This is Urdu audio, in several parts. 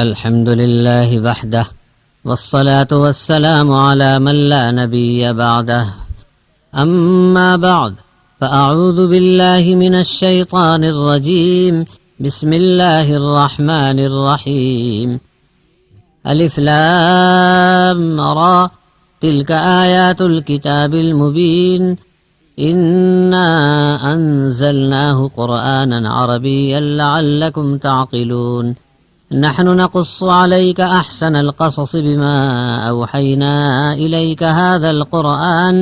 الحمد لله وحده والصلاة والسلام على من لا نبي بعده أما بعد فأعوذ بالله من الشيطان الرجيم بسم الله الرحمن الرحيم ألف لام را تلك آيات الكتاب المبين إنا أنزلناه قرآنا عربيا لعلكم تعقلون نحن نقص عليك أحسن القصص بما أوحينا إليك هذا القرآن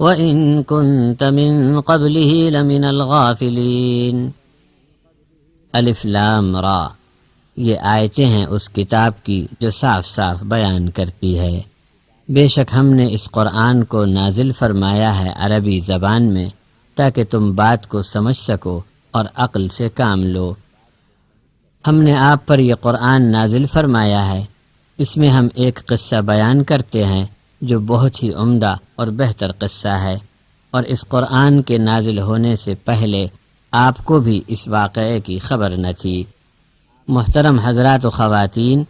وإن كنت من قبله لمن الغافلين۔ الف لام را، یہ آیتیں ہیں اس کتاب کی جو صاف صاف بیان کرتی ہے۔ بے شک ہم نے اس قرآن کو نازل فرمایا ہے عربی زبان میں تاکہ تم بات کو سمجھ سکو اور عقل سے کام لو۔ ہم نے آپ پر یہ قرآن نازل فرمایا ہے، اس میں ہم ایک قصہ بیان کرتے ہیں جو بہت ہی عمدہ اور بہتر قصہ ہے، اور اس قرآن کے نازل ہونے سے پہلے آپ کو بھی اس واقعے کی خبر نہ تھی۔ محترم حضرات و خواتین،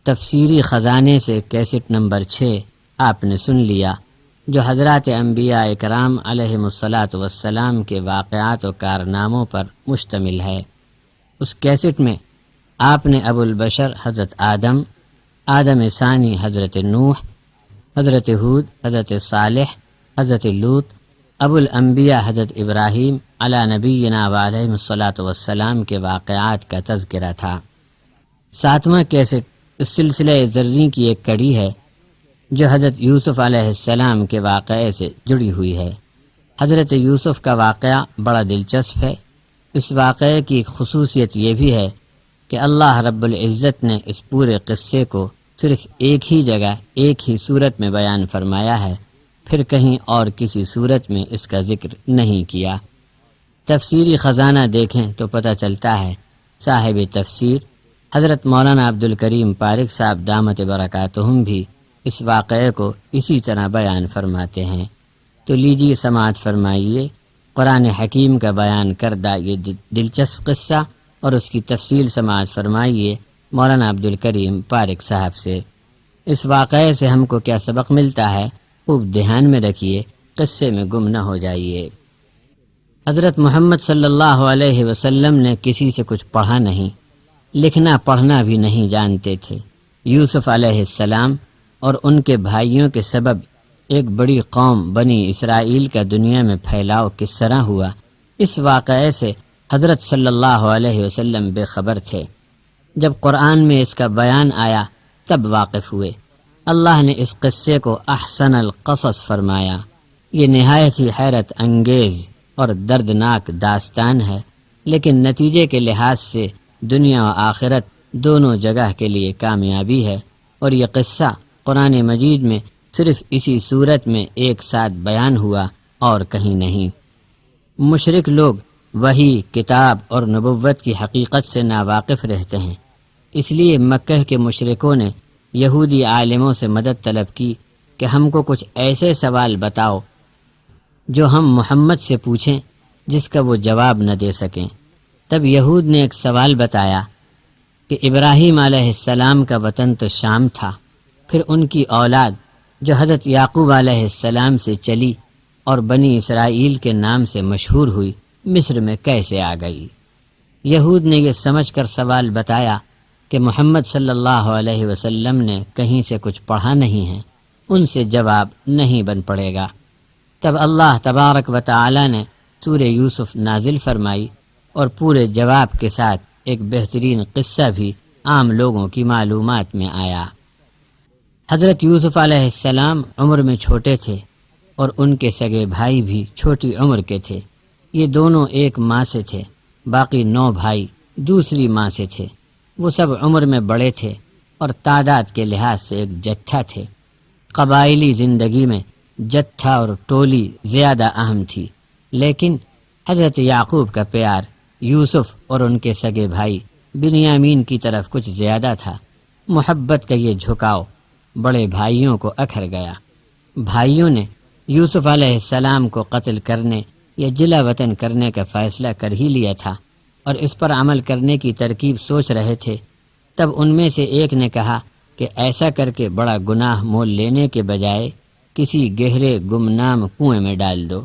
تفسیری خزانے سے کیسٹ نمبر 6 آپ نے سن لیا، جو حضرات انبیاء کرام علیہم الصلاۃ والسلام کے واقعات و کارناموں پر مشتمل ہے۔ اس کیسٹ میں آپ نے ابو البشر حضرت آدم ثانی حضرت نوح، حضرت ہود، حضرت صالح، حضرت لوط، ابو الانبیاء حضرت ابراہیم علی نبینا وعلیہ الصلاۃ والسلام کے واقعات کا تذکرہ تھا۔ 7واں کیسٹ اس سلسلہ زرعی کی ایک کڑی ہے جو حضرت یوسف علیہ السلام کے واقعے سے جڑی ہوئی ہے۔ حضرت یوسف کا واقعہ بڑا دلچسپ ہے۔ اس واقعے کی ایک خصوصیت یہ بھی ہے کہ اللہ رب العزت نے اس پورے قصے کو صرف ایک ہی جگہ ایک ہی صورت میں بیان فرمایا ہے، پھر کہیں اور کسی صورت میں اس کا ذکر نہیں کیا۔ تفسیری خزانہ دیکھیں تو پتہ چلتا ہے صاحب تفسیر حضرت مولانا عبد الکریم پارک صاحب دامت برکاتہم بھی اس واقعے کو اسی طرح بیان فرماتے ہیں۔ تو لیجیے سماعت فرمائیے قرآن حکیم کا بیان کردہ یہ دلچسپ قصہ، اور اس کی تفصیل سماعت فرمائیے مولانا عبد الکریم پارک صاحب سے۔ اس واقعے سے ہم کو کیا سبق ملتا ہے، خوب دھیان میں رکھیے، قصے میں گم نہ ہو جائیے۔ حضرت محمد صلی اللہ علیہ وسلم نے کسی سے کچھ پڑھا نہیں، لکھنا پڑھنا بھی نہیں جانتے تھے۔ یوسف علیہ السلام اور ان کے بھائیوں کے سبب ایک بڑی قوم بنی اسرائیل کا دنیا میں پھیلاؤ کس طرح ہوا، اس واقعے سے حضرت صلی اللہ علیہ وسلم بے خبر تھے۔ جب قرآن میں اس کا بیان آیا تب واقف ہوئے۔ اللہ نے اس قصے کو احسن القصص فرمایا۔ یہ نہایت ہی حیرت انگیز اور دردناک داستان ہے، لیکن نتیجے کے لحاظ سے دنیا و آخرت دونوں جگہ کے لیے کامیابی ہے، اور یہ قصہ قرآن مجید میں صرف اسی صورت میں ایک ساتھ بیان ہوا اور کہیں نہیں۔ مشرک لوگ وحی، کتاب اور نبوت کی حقیقت سے ناواقف رہتے ہیں، اس لیے مکہ کے مشرکوں نے یہودی عالموں سے مدد طلب کی کہ ہم کو کچھ ایسے سوال بتاؤ جو ہم محمد سے پوچھیں جس کا وہ جواب نہ دے سکیں۔ تب یہود نے ایک سوال بتایا کہ ابراہیم علیہ السلام کا وطن تو شام تھا، پھر ان کی اولاد جو حضرت یعقوب علیہ السلام سے چلی اور بنی اسرائیل کے نام سے مشہور ہوئی، مصر میں کیسے آ گئی؟ یہود نے یہ سمجھ کر سوال بتایا کہ محمد صلی اللہ علیہ وسلم نے کہیں سے کچھ پڑھا نہیں ہے، ان سے جواب نہیں بن پڑے گا۔ تب اللہ تبارک و تعالی نے سورہ یوسف نازل فرمائی اور پورے جواب کے ساتھ ایک بہترین قصہ بھی عام لوگوں کی معلومات میں آیا۔ حضرت یوسف علیہ السلام عمر میں چھوٹے تھے اور ان کے سگے بھائی بھی چھوٹی عمر کے تھے۔ یہ دونوں ایک ماں سے تھے، باقی 9 بھائی دوسری ماں سے تھے۔ وہ سب عمر میں بڑے تھے اور تعداد کے لحاظ سے ایک جتھا تھے۔ قبائلی زندگی میں جتھا اور ٹولی زیادہ اہم تھی، لیکن حضرت یعقوب کا پیار یوسف اور ان کے سگے بھائی بنیامین کی طرف کچھ زیادہ تھا۔ محبت کا یہ جھکاؤ بڑے بھائیوں کو اکھر گیا۔ بھائیوں نے یوسف علیہ السلام کو قتل کرنے یا جلا وطن کرنے کا فیصلہ کر ہی لیا تھا، اور اس پر عمل کرنے کی ترکیب سوچ رہے تھے تب ان میں سے ایک نے کہا کہ ایسا کر کے بڑا گناہ مول لینے کے بجائے کسی گہرے گمنام کنویں میں ڈال دو۔